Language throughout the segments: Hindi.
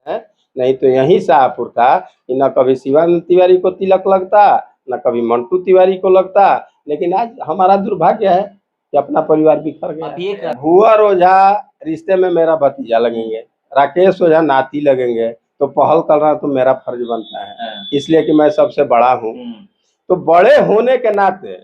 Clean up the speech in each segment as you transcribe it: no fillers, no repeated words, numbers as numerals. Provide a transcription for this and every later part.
है। नहीं तो यही शाहपुर था कि न कभी शिवानंद तिवारी को तिलक लगता, न कभी मंटू तिवारी को लगता, लेकिन आज हमारा दुर्भाग्य है कि अपना परिवार बिखर गया। भुवर ओझा रिश्ते में मेरा भतीजा लगेंगे, राकेश ओझा नाती लगेंगे, तो पहल करना तो मेरा फर्ज बनता है, इसलिए कि मैं सबसे बड़ा हूँ। तो बड़े होने के नाते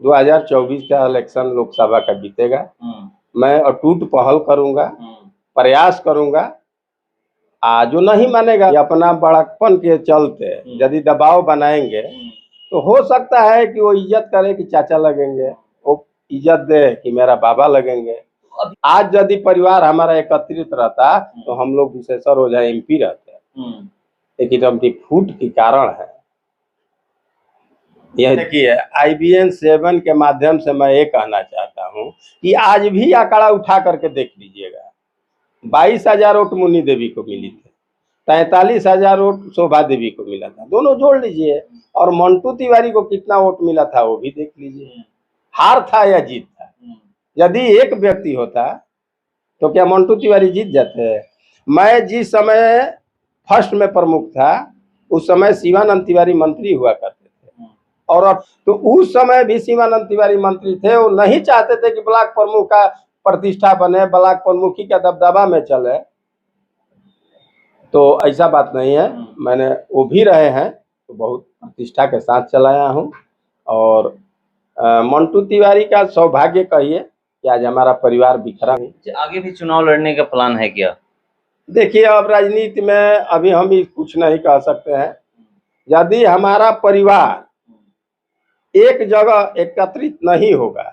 2024 का इलेक्शन लोकसभा का बीतेगा, मैं अटूट पहल करूंगा, प्रयास करूंगा। जो नहीं मानेगा अपना बड़कपन के चलते यदि दबाव बनाएंगे तो हो सकता है कि वो इज्जत करे कि चाचा लगेंगे, वो इज्जत दे कि मेरा बाबा लगेंगे। आज यदि परिवार हमारा एकत्रित रहता तो हम लोग विशेषर हो जाए MP रहते, लेकिन अपनी फूट के कारण है। यह देखिए IBN 7 के माध्यम से मैं ये कहना चाहता हूँ कि आज भी आंकड़ा उठा करके देख लीजिएगा, 22,000 वोट मुन्नी देवी को मिली थी, 43,000 वोट शोभा देवी को मिला था, दोनों जोड़ लीजिए, और मंटू तिवारी को कितना वोट मिला था वो भी देख लीजिए। हार था या जीत था? यदि एक व्यक्ति होता तो क्या मंटू तिवारी जीत जाते? मैं जिस समय फर्स्ट में प्रमुख था उस समय शिवानंद तिवारी मंत्री हुआ करते थे, और तो उस समय भी शिवानंद तिवारी मंत्री थे। वो नहीं चाहते थे कि ब्लॉक प्रमुख का प्रतिष्ठा बने, ब्लॉक प्रमुखी का दबदबा में चले, तो ऐसा बात नहीं है। मैंने वो भी रहे हैं तो बहुत प्रतिष्ठा के साथ चलाया हूँ। और मंटू तिवारी का सौभाग्य कहिए कि आज हमारा परिवार बिखरा है। आगे भी चुनाव लड़ने का प्लान है क्या? देखिए अब राजनीति में अभी हम भी कुछ नहीं कह सकते हैं। यदि हमारा परिवार एक जगह एकत्रित नहीं होगा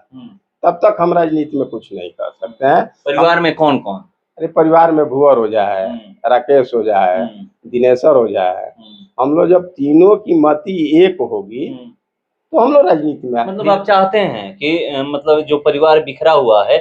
तब तक हम राजनीति में कुछ नहीं कर सकते हैं। परिवार में कौन कौन? अरे परिवार में भुवर ओझा है, राकेश ओझा है, दिनेश्वर ओझा है। हम लोग जब तीनों की मति एक होगी तो हम लोग राजनीति में। मतलब आप चाहते हैं कि मतलब जो परिवार बिखरा हुआ है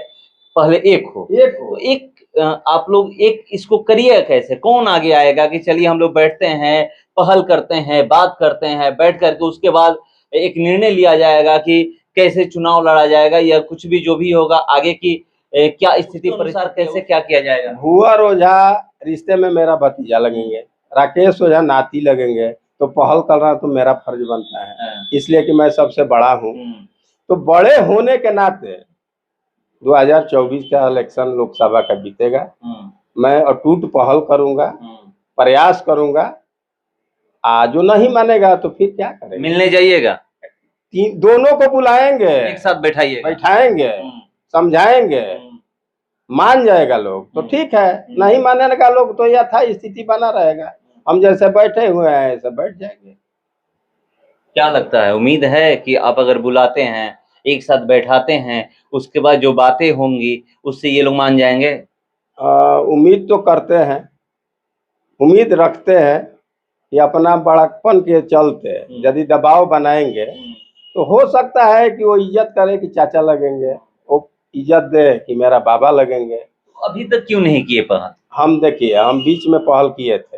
पहले एक हो। तो एक आप लोग एक इसको करिए कैसे? कौन आगे आएगा कि चलिए हम लोग बैठते हैं, पहल करते हैं, बात करते हैं, बैठ करके उसके बाद एक निर्णय लिया जाएगा कि कैसे चुनाव लड़ा जाएगा या कुछ भी जो भी होगा आगे की क्या स्थिति परिस्थिति कैसे क्या किया जाएगा? भुवर ओझा रिश्ते में मेरा भतीजा लगेंगे, राकेश ओझा नाती लगेंगे, तो पहल करना तो मेरा फर्ज बनता है, इसलिए कि मैं सबसे बड़ा हूँ। तो बड़े होने के नाते 2024 का इलेक्शन लोकसभा का बीतेगा, मैं अटूट पहल करूंगा, प्रयास करूंगा। जो नहीं मानेगा तो फिर क्या करेंगे? मिलने जाइएगा, दोनों को बुलाएंगे, एक साथ बैठाएंगे, समझाएंगे, मान जाएगा लोग तो ठीक है, नहीं मानेगा लोग तो यथा स्थिति बना रहेगा। हम जैसे बैठे हुए हैं ऐसे बैठ जाएंगे। क्या लगता है, उम्मीद है कि आप अगर बुलाते हैं, एक साथ बैठाते हैं, उसके बाद जो बातें होंगी उससे ये लोग मान जाएंगे? उम्मीद तो करते हैं, उम्मीद रखते हैं कि अपना बड़कपन के चलते यदि दबाव बनाएंगे तो हो सकता है कि वो इज्जत करे कि चाचा लगेंगे, वो इज्जत दे कि मेरा बाबा लगेंगे। अभी तक क्यों नहीं किए पहल? हम देखिए हम बीच में पहल किए थे,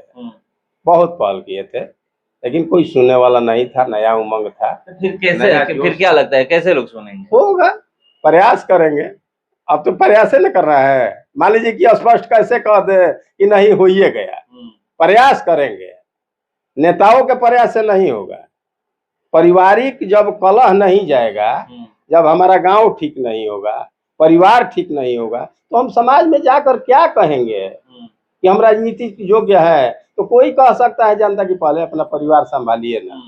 बहुत पहल किए थे, लेकिन कोई सुनने वाला नहीं था, नया उमंग था। फिर कैसे, फिर क्या लगता है कैसे लोग सुनेंगे? होगा, प्रयास करेंगे। अब तो प्रयास न कर रहा है, मान लीजिए कि स्पष्ट कैसे कह दे कि नहीं हो ही गया, प्रयास करेंगे। नेताओं के प्रयास से नहीं होगा। पारिवारिक जब कलह नहीं जाएगा, जब हमारा गांव ठीक नहीं होगा, परिवार ठीक नहीं होगा, तो हम समाज में जाकर क्या कहेंगे कि हम राजनीति योग्य है? तो कोई कह सकता है जनता की पहले अपना परिवार संभालिए ना।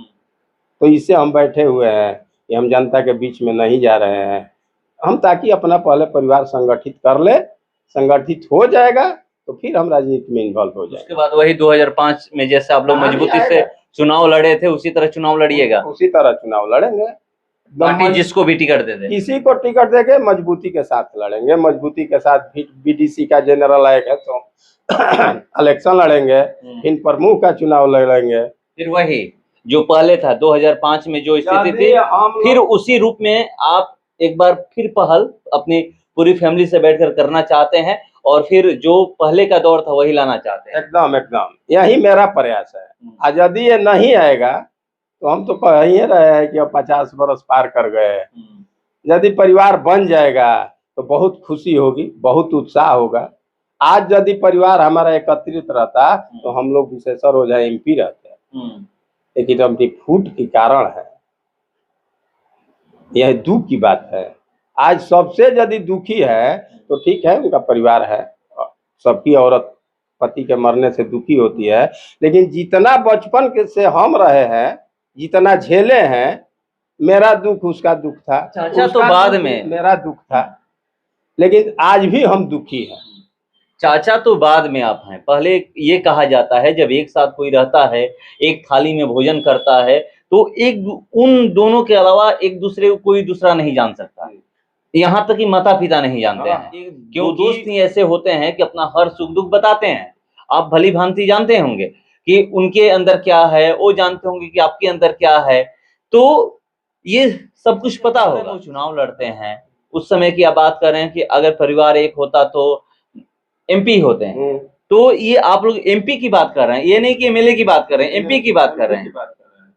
तो इससे हम बैठे हुए हैं कि हम जनता के बीच में नहीं जा रहे हैं हम, ताकि अपना पहले परिवार संगठित कर ले, संगठित हो जाएगा तो फिर हम राजनीति में इन्वॉल्व हो जाएंगे। उसके बाद वही 2005 में जैसे आप लोग मजबूती से चुनाव लड़े थे उसी तरह चुनाव लड़िएगा? उसी तरह चुनाव लड़ेंगे। पार्टी जिसको भी टिकट दे दे, किसी को टिकट देके मजबूती के साथ लड़ेंगे, मजबूती के साथ। BDC का जनरल आएगा तो इलेक्शन लड़ेंगे, फिर प्रमुख का चुनाव लड़ेंगे। फिर वही जो पहले था 2005 में जो स्थिति थी, फिर उसी रूप में आप एक बार फिर पहल अपनी पूरी फैमिली से बैठकर करना चाहते हैं और फिर जो पहले का दौर था वही लाना चाहते हैं? एकदम एकदम यही मेरा प्रयास है। आज यदि ये नहीं आएगा तो हम तो कह ही रहे हैं कि अब 50 बरस पार कर गए। यदि परिवार बन जाएगा तो बहुत खुशी होगी, बहुत उत्साह होगा। आज यदि परिवार हमारा एकत्रित रहता तो हम लोग विशेषर ओझा MP रहते, लेकिन अपनी फूट के कारण है। यह दुख की बात है। आज सबसे यदि दुखी है तो ठीक है, उनका परिवार है, सबकी औरत पति के मरने से दुखी होती है, लेकिन जितना बचपन के से हम रहे हैं, जितना झेले हैं, मेरा दुख उसका दुख था, चाचा तो बाद में मेरा दुख था, लेकिन आज भी हम दुखी हैं। चाचा तो बाद में आप हैं। पहले ये कहा जाता है जब एक साथ कोई रहता है, एक थाली में भोजन करता है, तो एक उन दोनों के अलावा एक दूसरे को कोई दूसरा नहीं जान सकता, यहाँ तक कि माता पिता नहीं जानते हैं। क्यों दोस्त ही ऐसे होते हैं कि अपना हर सुख दुख बताते हैं। आप भली भांति जानते होंगे कि उनके अंदर क्या है, वो जानते होंगे कि आपके अंदर क्या है, तो ये सब कुछ पता होगा। वो चुनाव लड़ते हैं, उस समय की आप बात कर रहे हैं कि अगर परिवार एक होता तो MP होते हैं, तो ये आप लोग MP की बात कर रहे हैं, ये नहीं कि MLA की बात कर रहे हैं, MP की बात कर रहे हैं।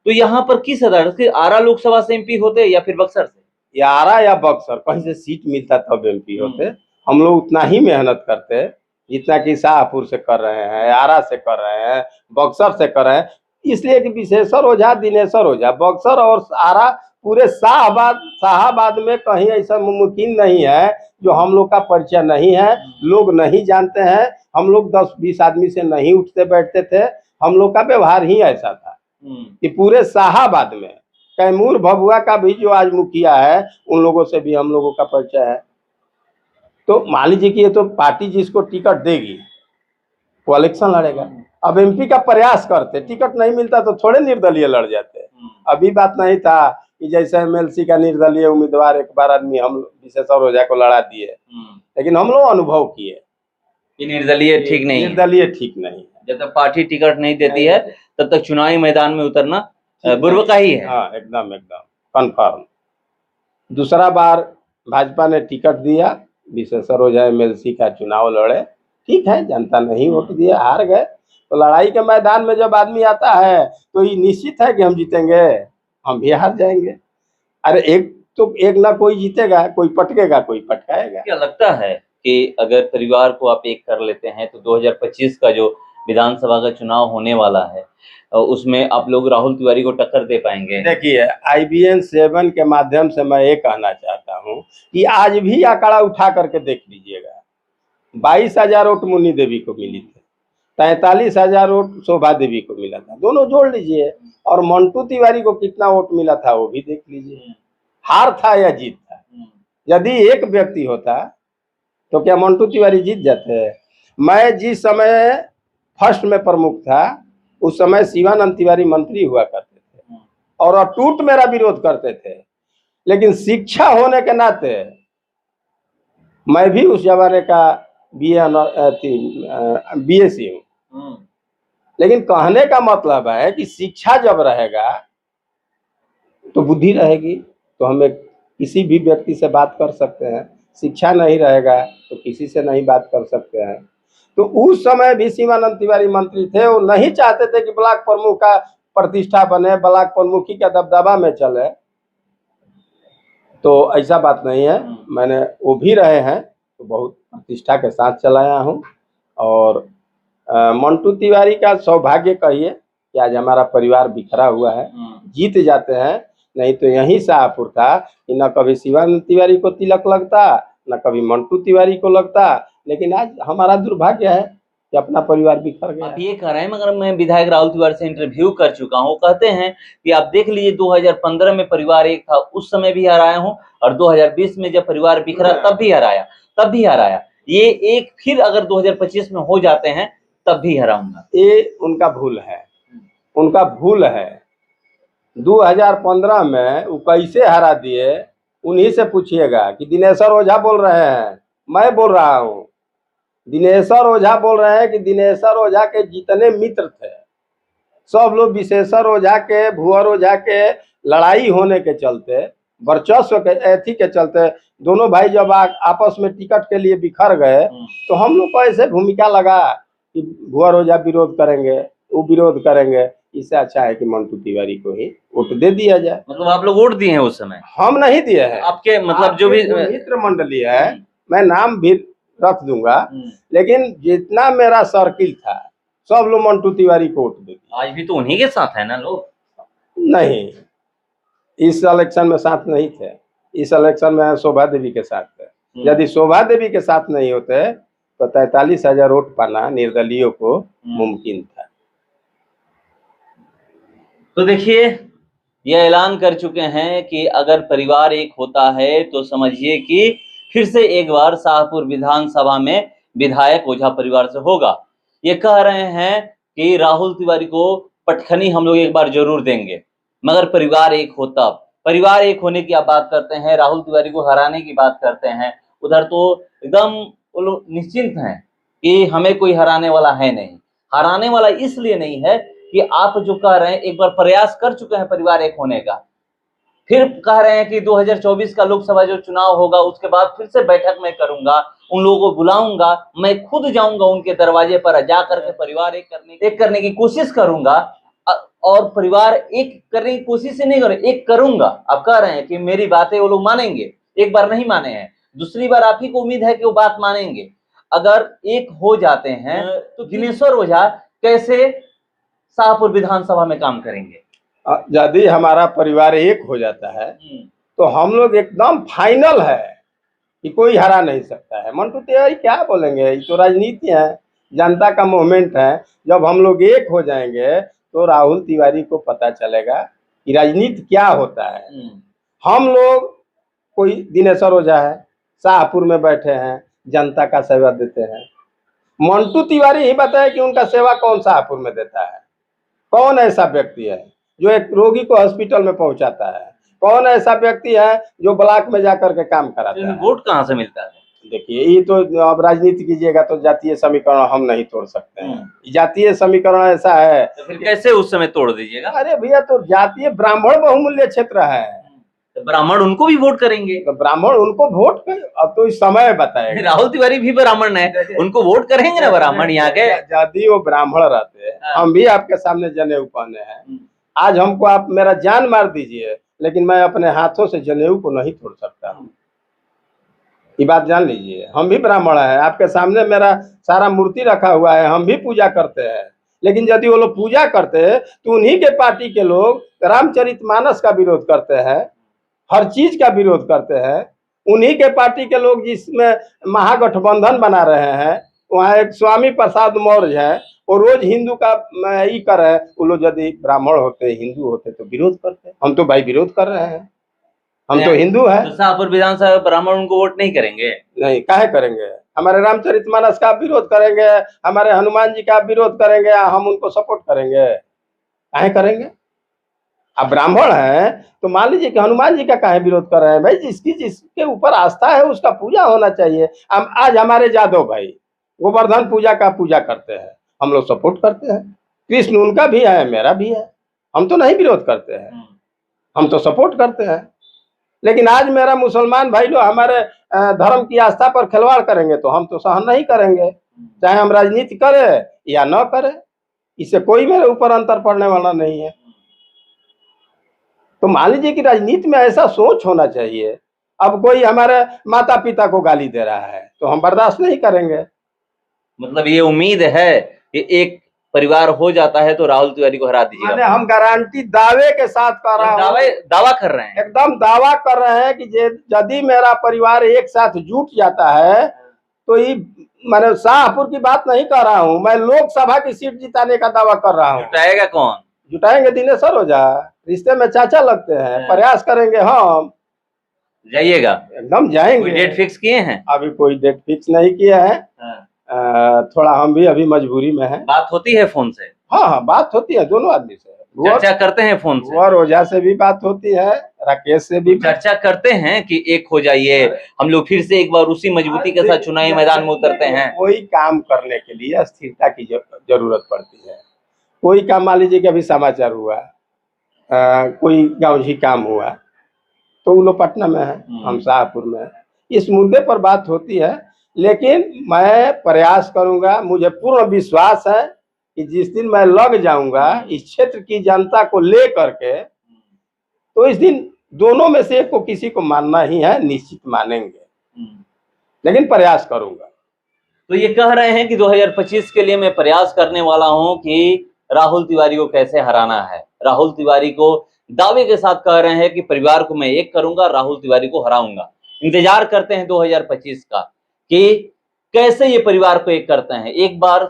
तो यहाँ पर किस आधार से, आरा लोकसभा से MP होते या फिर बक्सर से? या आरा या बक्सर, कहीं से सीट मिलता तब MP होते। हम लोग उतना ही मेहनत करते जितना कि शाहपुर से कर रहे हैं, आरा से कर रहे हैं, बक्सर से कर रहे हैं, इसलिए कि विशेषर ओझा, दिनेश्वर ओझा, बक्सर और आरा पूरे शाहाबाद में कहीं ऐसा मुमकिन नहीं है जो हम लोग का परिचय नहीं है, लोग नहीं जानते हैं। हम लोग 10-20 आदमी से नहीं उठते बैठते थे, हम लोग का व्यवहार ही ऐसा था कि पूरे शाहाबाद में कैमूर भभुआ का भी जो आज मुखिया है, उन लोगों से भी हम लोगों का परिचय है। तो मान लीजिए कि ये तो पार्टी जिसको टिकट देगी वो इलेक्शन लड़ेगा। अब MP का प्रयास करते, टिकट नहीं मिलता तो थोड़े निर्दलीय लड़ जाते। अभी बात नहीं था कि जैसे MLC का निर्दलीय उम्मीदवार एक बार आदमी हम विशेषर ओझा को लड़ा दिए, लेकिन हम लोग अनुभव किए कि निर्दलीय ठीक नहीं, निर्दलीय ठीक नहीं है। जब तक पार्टी टिकट नहीं देती है तब तक चुनावी मैदान में उतरना बुर्बका ही है। हाँ, एकदम कंफर्म। दूसरा बार भाजपा ने टिकट दिया, विशेषर ओझा MLC का चुनाव लड़े, ठीक है, जनता नहीं वोट दिया, हार गए। तो लड़ाई के मैदान में जब आदमी आता है तो ये निश्चित है कि हम जीतेंगे, हम भी हार जाएंगे। अरे एक ना कोई जीतेगा, कोई पटकेगा, कोई पटकाएगा। क्या लगता है कि अगर परिवार को आप एक कर लेते हैं तो 2025 का जो विधानसभा का चुनाव होने वाला है उसमें आप लोग राहुल तिवारी को टक्कर दे पाएंगे? देखिए, IBN 7 के माध्यम से मैं ये कहना चाहता हूँ कि आज भी आंकड़ा उठा करके देख लीजिएगा। 22,000 वोट मुन्नी देवी को मिली थी, 43,000 वोट शोभा देवी को मिला था, दोनों जोड़ लीजिए, और मंटू तिवारी को कितना वोट मिला था वो भी देख लीजिए। हार था या जीत था? यदि एक व्यक्ति होता तो क्या मंटू तिवारी जीत जाते? मैं जिस समय फर्स्ट में प्रमुख था उस समय शिवानंद तिवारी मंत्री हुआ करते थे और अटूट मेरा विरोध करते थे, लेकिन शिक्षा होने के नाते मैं भी उस जमाने का BSc हूँ। लेकिन कहने का मतलब है कि शिक्षा जब रहेगा तो बुद्धि रहेगी, तो हमें किसी भी व्यक्ति से बात कर सकते हैं। शिक्षा नहीं रहेगा तो किसी से नहीं बात कर सकते हैं। तो उस समय भी शिवानंद तिवारी मंत्री थे, वो नहीं चाहते थे कि ब्लॉक प्रमुख का प्रतिष्ठा बने, ब्लॉक प्रमुखी का दबदबा में चले। तो ऐसा बात नहीं है, मैंने वो भी रहे हैं तो बहुत प्रतिष्ठा के साथ चलाया हूँ। और मंटू तिवारी का सौभाग्य कहिए कि आज हमारा परिवार बिखरा हुआ है, जीत जाते हैं, नहीं तो यही शाहपुर था कि न कभी शिवानंद तिवारी को तिलक लगता, न कभी मंटू तिवारी को लगता, लेकिन आज हमारा दुर्भाग्य है कि अपना परिवार बिखर गया। आप ये कह रहे हैं, मगर मैं विधायक राहुल तिवारी से इंटरव्यू कर चुका हूँ, कहते हैं कि आप देख लीजिए 2015 में परिवार एक था, उस समय भी हराया हूँ, और 2020 में जब परिवार बिखरा तब भी हराया। ये एक फिर अगर 2025 में हो जाते हैं तब भी हराऊंगा। ये उनका भूल है। 2015 में वो कैसे हरा दिए, उन्हीं से पूछिएगा कि दिनेश्वर ओझा बोल रहे हैं, मैं बोल रहा हूँ। दिनेश्वर ओझा बोल रहे हैं कि दिनेश्वर ओझा के जितने मित्र थे सब लोग विशेषर ओझा के, भुअर ओझा के लड़ाई होने के चलते, वर्चस्व के एथी के चलते दोनों भाई जब आपस में टिकट के लिए बिखर गए तो हम लोग को ऐसे भूमिका लगा कि भुअर ओझा विरोध करेंगे, वो विरोध करेंगे, इससे अच्छा है कि मंटू तिवारी को ही वोट दे दिया जाए। मतलब आप लोग वोट दिए हैं उस समय? हम नहीं दिए हैं, आपके मतलब जो भी मित्र मंडली है, मैं नाम भी रख दूंगा, लेकिन जितना मेरा सर्किल था सब लोग मंटू तिवारी को वोट देते। आज भी तो उन्हीं के साथ है ना लोग। नहीं, इस इलेक्शन में साथ नहीं थे, इस इलेक्शन में शोभा देवी के साथ थे। यदि शोभा देवी के साथ नहीं होते तो 43,000 वोट पाना निर्दलीयों को मुमकिन था। तो देखिए, यह ऐलान कर चुके हैं कि अगर परिवार एक होता है तो समझिए कि फिर से एक बार शाहपुर विधानसभा में विधायक ओझा परिवार से होगा। ये कह रहे हैं कि राहुल तिवारी को पटखनी हम लोग एक बार जरूर देंगे, मगर परिवार एक हो तब। परिवार एक होने की आप बात करते हैं, राहुल तिवारी को हराने की बात करते हैं, उधर तो एकदम वो लोग निश्चिंत हैं कि हमें कोई हराने वाला है नहीं। हराने वाला इसलिए नहीं है कि आप जो कह रहे हैं, एक बार प्रयास कर चुके हैं परिवार एक होने का, फिर कह रहे हैं कि 2024 का लोकसभा जो चुनाव होगा उसके बाद फिर से बैठक में करूंगा, उन लोगों को बुलाऊंगा, मैं खुद जाऊंगा उनके दरवाजे पर, जा करके परिवार एक करने की कोशिश करूंगा। और परिवार एक करने की कोशिश नहीं करें, एक करूंगा। आप कह रहे हैं कि मेरी बातें वो लोग मानेंगे, एक बार नहीं माने हैं, दूसरी बार आप ही को उम्मीद है कि वो बात मानेंगे। अगर एक हो जाते हैं तो दिनेश्वर ओझा कैसे शाहपुर विधानसभा में काम करेंगे? यदि हमारा परिवार एक हो जाता है तो हम लोग एकदम फाइनल है कि कोई हरा नहीं सकता है। मंटू तिवारी क्या बोलेंगे, ये तो राजनीति है, जनता का मूवमेंट है। जब हम लोग एक हो जाएंगे तो राहुल तिवारी को पता चलेगा कि राजनीति क्या होता है। हम लोग, कोई दिनेश्वर ओझा है, शाहपुर में बैठे हैं, जनता का सेवा देते हैं। मंटू तिवारी ही बताए कि उनका सेवा कौन शाहपुर में देता है। कौन ऐसा व्यक्ति है जो एक रोगी को हॉस्पिटल में पहुंचाता है? कौन ऐसा व्यक्ति है जो ब्लॉक में जाकर के काम कराता है? वोट कहाँ से मिलता है? देखिए, ये तो अब राजनीति कीजिएगा तो जातीय समीकरण हम नहीं तोड़ सकते हैं। जातीय समीकरण ऐसा है तो फिर कैसे उस समय तोड़ दीजिएगा? अरे भैया, तो जातीय ब्राह्मण बहुमूल्य क्षेत्र है, तो ब्राह्मण उनको भी वोट करेंगे। तो ब्राह्मण उनको वोट कर, अब तो इस समय बताएगा। राहुल तिवारी भी ब्राह्मण है, उनको वोट करेंगे ना ब्राह्मण यहाँ के। यदि वो ब्राह्मण रहते हैं, हम भी आपके सामने जनेऊ पहने हैं, आज हमको आप मेरा जान मार दीजिए, लेकिन मैं अपने हाथों से जनेऊ को नहीं तोड़ सकता हूँ। ये बात जान लीजिए, हम भी ब्राह्मण हैं, आपके सामने मेरा सारा मूर्ति रखा हुआ है, हम भी पूजा करते हैं। लेकिन यदि वो लोग पूजा करते तो उन्हीं के पार्टी के लोग रामचरितमानस का विरोध करते हैं, हर चीज का विरोध करते हैं। उन्हीं के पार्टी के लोग जिसमें महागठबंधन बना रहे हैं, वहाँ एक स्वामी प्रसाद मौर्य है, वो रोज हिंदू का ई कर रहे हैं। वो लोग यदि ब्राह्मण होते, हिंदू होते तो विरोध करते। हम तो भाई विरोध कर रहे हैं, हम तो हिंदू हैं। तो शाहपुर विधानसभा ब्राह्मण उनको वोट नहीं करेंगे? नहीं, काहे करेंगे? हमारे रामचरितमानस का विरोध करेंगे, हमारे हनुमान जी का विरोध करेंगे, हम उनको सपोर्ट करेंगे? काहे करेंगे? आप ब्राह्मण हैं तो मान लीजिए कि हनुमान जी का काहे विरोध कर रहे हैं? भाई, जिसके ऊपर आस्था है उसका पूजा होना चाहिए। आज हमारे जादव भाई गोवर्धन पूजा का पूजा करते हैं, हम लोग सपोर्ट करते हैं। कृष्ण उनका भी है, मेरा भी है, हम तो नहीं विरोध करते हैं, हम तो सपोर्ट करते हैं। लेकिन आज मेरा मुसलमान भाई लोग हमारे धर्म की आस्था पर खिलवाड़ करेंगे तो हम तो सहन नहीं करेंगे, चाहे हम राजनीति करें या न करें। इससे कोई मेरे ऊपर अंतर पड़ने वाला नहीं है। तो मान लीजिए कि राजनीति में ऐसा सोच होना चाहिए। अब कोई हमारे माता पिता को गाली दे रहा है तो हम बर्दाश्त नहीं करेंगे। मतलब ये उम्मीद है कि एक परिवार हो जाता है तो राहुल तिवारी को हरा दीजिएगा? हम गारंटी दावे के साथ कर रहा हूं, दावा कर रहे हैं, एकदम दावा कर रहे हैं कि यदि मेरा परिवार एक साथ जुट जाता है तो ये, मैंने शाहपुर की बात नहीं कर रहा हूँ, मैं लोकसभा की सीट जिताने का दावा कर रहा हूँ। जुटाएगा कौन? जुटाएंगे दिनेश्वर ओझा, रिश्ते में चाचा लगते हैं, प्रयास करेंगे हम। जाइएगा? एकदम जाएंगे। कोई डेट फिक्स किए हैं? अभी कोई डेट फिक्स नहीं किया है, थोड़ा हम भी अभी मजबूरी में है। बात होती है फोन से? हाँ, बात होती है दोनों आदमी से, चर्चा करते हैं फोन से। और ओझा से भी बात होती है, राकेश से भी चर्चा करते हैं कि एक हो जाइए, हम लोग फिर से एक बार उसी मजबूती के साथ चुनावी मैदान में उतरते हैं। कोई काम करने के लिए स्थिरता की जरूरत पड़ती है। कोई काम, मान लीजिए कि अभी समाचार हुआ, कोई गाँव ही काम हुआ, तो वो लोग पटना में है, हम शाहपुर में है। इस मुद्दे पर बात होती है, लेकिन मैं प्रयास करूंगा। मुझे पूर्ण विश्वास है कि जिस दिन मैं लग जाऊंगा इस क्षेत्र की जनता को ले करके, तो इस दिन दोनों में से एक को किसी को मानना ही है, निश्चित मानेंगे, लेकिन प्रयास करूंगा। तो ये कह रहे हैं कि 2025 के लिए मैं प्रयास करने वाला हूं कि राहुल तिवारी को कैसे हराना है। राहुल तिवारी को दावे के साथ कह रहे हैं कि परिवार को मैं एक करूंगा, राहुल तिवारी को हराऊंगा। इंतजार करते हैं 2025 का कि कैसे ये परिवार को एक करते हैं। एक बार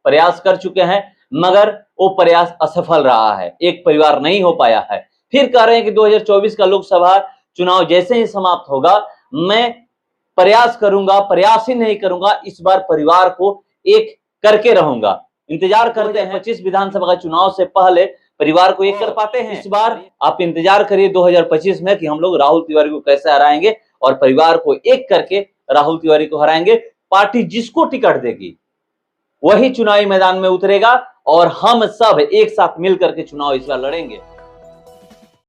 प्रयास कर चुके हैं मगर वो प्रयास असफल रहा है, एक परिवार नहीं हो पाया है। फिर कह रहे हैं कि 2024 का लोकसभा चुनाव जैसे ही समाप्त होगा मैं प्रयास करूंगा, प्रयास ही नहीं करूंगा, इस बार परिवार को एक करके रहूंगा। इंतजार करते हैं 25 विधानसभा का चुनाव से पहले परिवार को एक कर पाते हैं। इस बार आप इंतजार करिए 2025 में कि हम लोग राहुल तिवारी को कैसे हराएंगे और परिवार को एक करके राहुल तिवारी को हराएंगे। पार्टी जिसको टिकट देगी वही चुनावी मैदान में उतरेगा और हम सब एक साथ मिलकर के चुनाव इस बार लड़ेंगे।